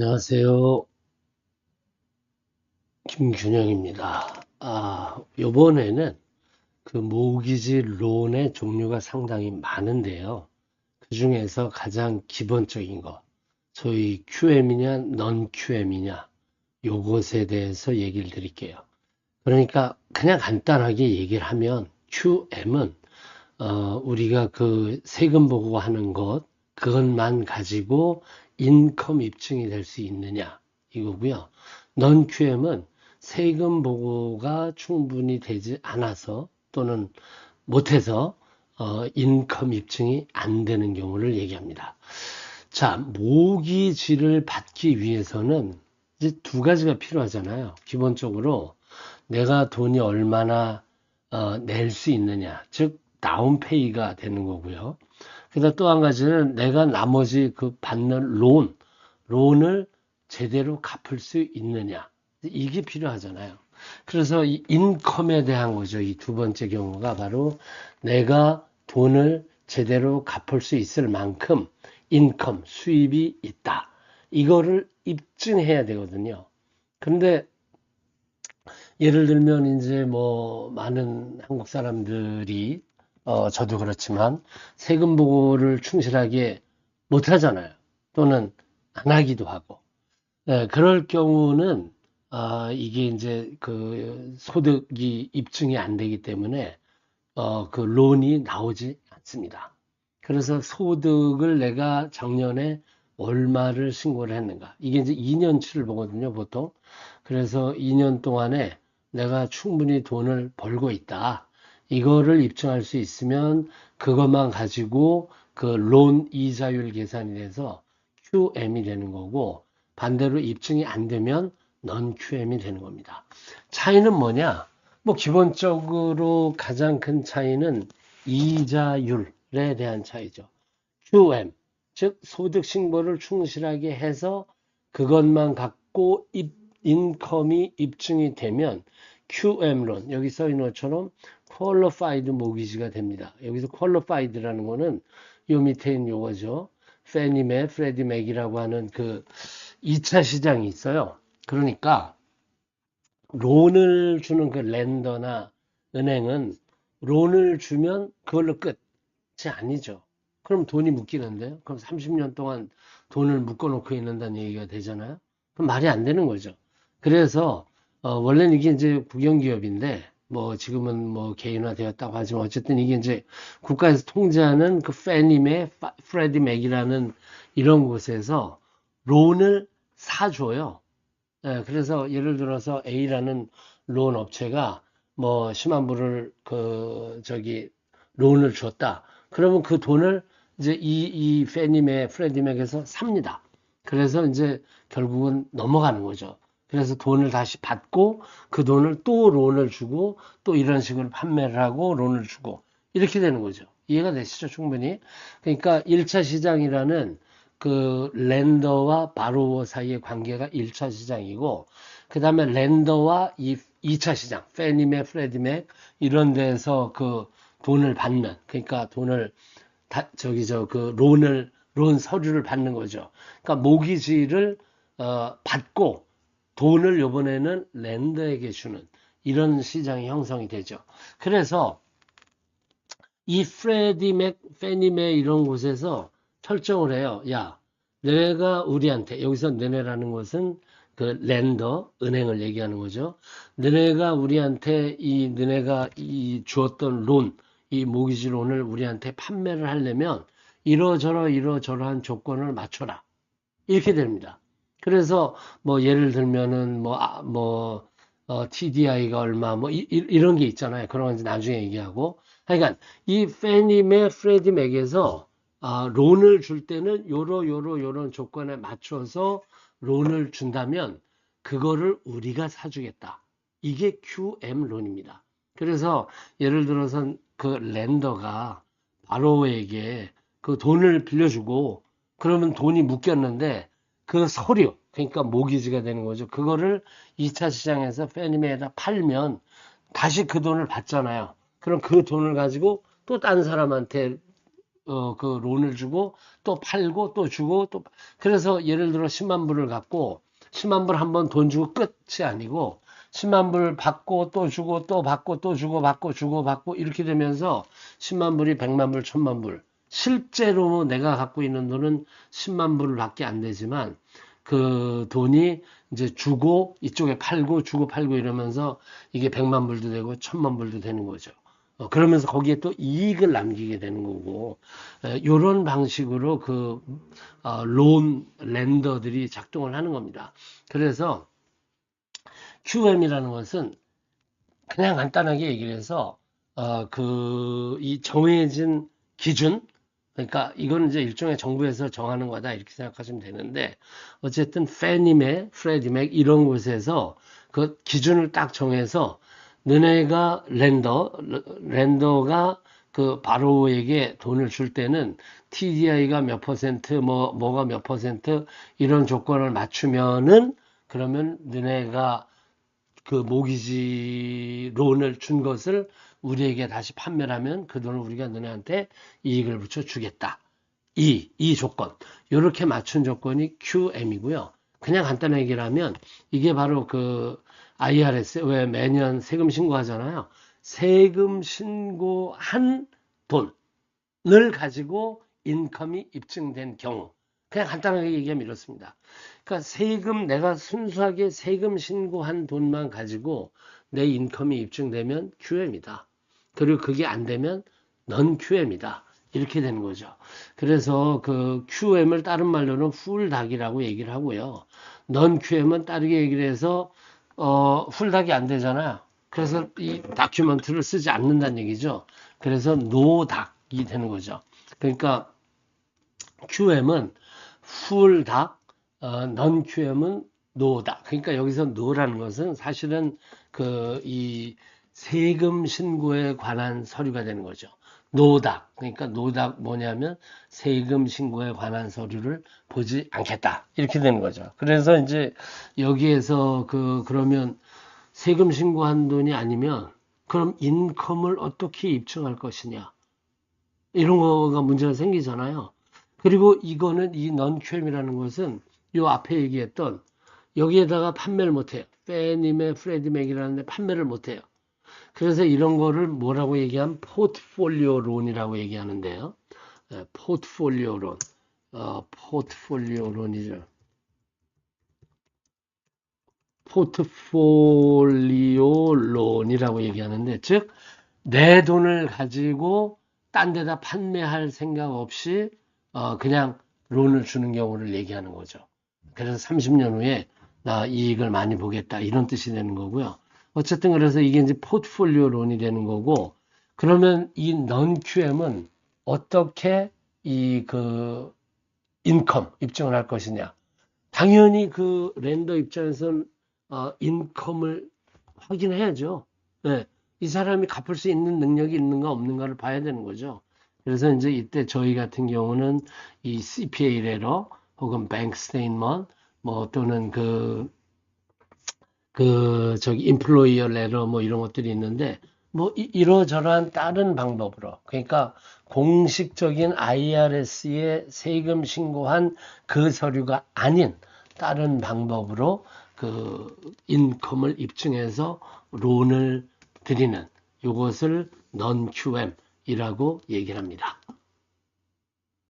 안녕하세요. 김균영입니다. 요번에는 그 모기지 론의 종류가 상당히 많은데요. 그 중에서 가장 기본적인 거, 소위 QM이냐, 넌 QM이냐, 요것에 대해서 얘기를 드릴게요. 그러니까 그냥 간단하게 얘기를 하면 QM은 우리가 그 세금 보고하는 것, 그것만 가지고 인컴 입증이 될 수 있느냐, 이거고요. 넌 QM은 세금 보고가 충분히 되지 않아서 또는 못해서 인컴 입증이 안 되는 경우를 얘기합니다. 자, 모기지를 받기 위해서는 이제 두 가지가 필요하잖아요. 기본적으로 내가 돈이 얼마나 낼 수 있느냐, 즉 다운페이가 되는 거고요. 그다음 또 한 가지는 내가 나머지 그 받는 론을 제대로 갚을 수 있느냐, 이게 필요하잖아요. 그래서 이 인컴에 대한 거죠. 이 두 번째 경우가 바로 내가 돈을 제대로 갚을 수 있을 만큼 인컴, 수입이 있다. 이거를 입증해야 되거든요. 그런데 예를 들면 이제 뭐 많은 한국 사람들이 저도 그렇지만 세금 보고를 충실하게 못 하잖아요. 또는 안 하기도 하고. 예, 그럴 경우는 이게 이제 그 소득이 입증이 안 되기 때문에 그 론이 나오지 않습니다. 그래서 소득을 내가 작년에 얼마를 신고를 했는가. 이게 이제 2년치를 보거든요, 보통. 그래서 2년 동안에 내가 충분히 돈을 벌고 있다. 이거를 입증할 수 있으면 그것만 가지고 그 론 이자율 계산이 돼서 QM이 되는 거고, 반대로 입증이 안 되면 넌 QM이 되는 겁니다. 차이는 뭐냐? 뭐 기본적으로 가장 큰 차이는 이자율에 대한 차이죠. QM, 즉 소득 신고를 충실하게 해서 그것만 갖고 인컴이 입증이 되면 QM론, 여기 써 있는 것처럼 Qualified Mortgage가 됩니다. 여기서 Qualified라는 거는 요 밑에 있는 요거죠. 페니메, 프레디맥이라고 하는 그 2차 시장이 있어요. 그러니까 론을 주는 그 렌더나 은행은 론을 주면 그걸로 끝이 아니죠. 그럼 돈이 묶이는데요. 그럼 30년 동안 돈을 묶어놓고 있는다는 얘기가 되잖아요. 그럼 말이 안 되는 거죠. 그래서 원래는 이게 이제 국영기업인데 뭐 지금은 뭐 개인화되었다고 하지만 어쨌든 이게 이제 국가에서 통제하는 그 페니메, 프레디 맥이라는 이런 곳에서 론을 사줘요. 예, 그래서 예를 들어서 A라는 론 업체가 뭐 10만 불을 그 저기 론을 줬다. 그러면 그 돈을 이제 이 페니맥, 프레디맥에서 삽니다. 그래서 이제 결국은 넘어가는 거죠. 그래서 돈을 다시 받고 그 돈을 또 론을 주고 또 이런 식으로 판매를 하고 론을 주고 이렇게 되는 거죠. 이해가 되시죠? 충분히. 그러니까 1차 시장이라는 그 렌더와 바로워 사이의 관계가 1차 시장이고 그 다음에 렌더와 이 2차 시장, 페니맥, 프레디맥 이런 데서 그 돈을 받는 그러니까 돈을 저기 그 론 서류를 받는 거죠. 그러니까 모기지를 받고 돈을 요번에는 렌더에게 주는 이런 시장이 형성이 되죠. 그래서 이 프레디맥, 페니맥 이런 곳에서 설정을 해요. 야, 너네가 우리한테 여기서 너네라는 것은 그 렌더, 은행을 얘기하는 거죠. 너네가 우리한테 너네가 이 주었던 론, 이 모기지 론을 우리한테 판매를 하려면 이러저러한 조건을 맞춰라. 이렇게 됩니다. 그래서 뭐 예를 들면은 TDI가 얼마 이런 게 있잖아요. 그런 건 나중에 얘기하고. 그러니까 이 페니맥, 프레디맥에서 론을 줄 때는 요런 조건에 맞춰서 론을 준다면 그거를 우리가 사주겠다. 이게 QM 론입니다. 그래서 예를 들어서 그 렌더가 바로에게 그 돈을 빌려주고 그러면 돈이 묶였는데 그 서류, 그러니까 모기지가 되는 거죠. 그거를 2차 시장에서 페니메에다 팔면 다시 그 돈을 받잖아요. 그럼 그 돈을 가지고 또 딴 사람한테 그 론을 주고 또 팔고 또 주고 또 그래서 예를 들어 10만 불을 갖고 10만 불 한번 돈 주고 끝이 아니고 10만 불 받고 또 주고 또 받고 또 주고 받고 주고 받고 이렇게 되면서 10만 불이 100만 불, 1000만 불. 실제로 내가 갖고 있는 돈은 10만 불밖에 안 되지만 그 돈이 이제 주고 이쪽에 팔고 주고 팔고 이러면서 이게 100만 불도 되고 1000만 불도 되는 거죠. 그러면서 거기에 또 이익을 남기게 되는 거고, 이런 방식으로 론 렌더들이 작동을 하는 겁니다. 그래서 QM이라는 것은 그냥 간단하게 얘기를 해서, 이 정해진 기준, 그러니까 이거는 이제 일종의 정부에서 정하는 거다 이렇게 생각하시면 되는데 어쨌든 페니맥, 프레디맥 이런 곳에서 그 기준을 딱 정해서 너네가 렌더가 그 바로에게 돈을 줄 때는 TDI가 몇 퍼센트, 뭐가 몇 퍼센트 이런 조건을 맞추면은 그러면 너네가 그 모기지 론을 준 것을 우리에게 다시 판매를 하면 그 돈을 우리가 너네한테 이익을 붙여 주겠다. 이 조건. 이렇게 맞춘 조건이 QM이고요. 그냥 간단하게 얘기를 하면 이게 바로 그 IRS 왜 매년 세금 신고하잖아요. 세금 신고한 돈을 가지고 인컴이 입증된 경우. 그냥 간단하게 얘기하면 이렇습니다. 그러니까 내가 순수하게 세금 신고한 돈만 가지고 내 인컴이 입증되면 QM이다. 그리고 그게 안 되면 넌 QM이다. 이렇게 되는 거죠. 그래서 그 QM을 다른 말로는 풀닭이라고 얘기를 하고요. 넌 QM은 다르게 얘기를 해서 풀닭이 안 되잖아요. 그래서 이 다큐멘트를 쓰지 않는다는 얘기죠. 그래서 노닭이 되는 거죠. 그러니까 QM은 풀닭, 넌 QM은 노다. 그러니까 여기서 노라는 것은 사실은 이 세금 신고에 관한 서류가 되는 거죠. 노닥. 그러니까 노닥 뭐냐면 세금 신고에 관한 서류를 보지 않겠다. 이렇게 되는 거죠. 그래서 이제 여기에서 그러면 세금 신고한 돈이 아니면 그럼 인컴을 어떻게 입증할 것이냐. 이런 거가 문제가 생기잖아요. 그리고 이거는 이 넌큐엠이라는 것은 요 앞에 얘기했던 여기에다가 판매를 못해요. 페니맥, 프레디맥이라는데 판매를 못해요. 그래서 이런 거를 뭐라고 얘기하면 포트폴리오 론이라고 얘기하는데요. 포트폴리오 론, 포트폴리오 론이죠. 포트폴리오 론이라고 얘기하는데, 즉, 내 돈을 가지고 딴 데다 판매할 생각 없이 그냥 론을 주는 경우를 얘기하는 거죠. 그래서 30년 후에 나 이익을 많이 보겠다 이런 뜻이 되는 거고요. 어쨌든 그래서 이게 이제 포트폴리오 론이 되는 거고 그러면 이 non-QM은 어떻게 인컴 입증을 할 것이냐. 당연히 그 렌더 입장에서는 인컴을 확인해야죠. 네. 이 사람이 갚을 수 있는 능력이 있는가 없는가를 봐야 되는 거죠. 그래서 이제 이때 저희 같은 경우는 이 CPA 레러 혹은 뱅크 스테인먼트 뭐 또는 저기 인플로이어 레러 뭐 이런 것들이 있는데 뭐 이러저러한 다른 방법으로 그러니까 공식적인 IRS에 세금 신고한 그 서류가 아닌 다른 방법으로 그 인컴을 입증해서 론을 드리는 이것을 non-QM이라고 얘기를 합니다.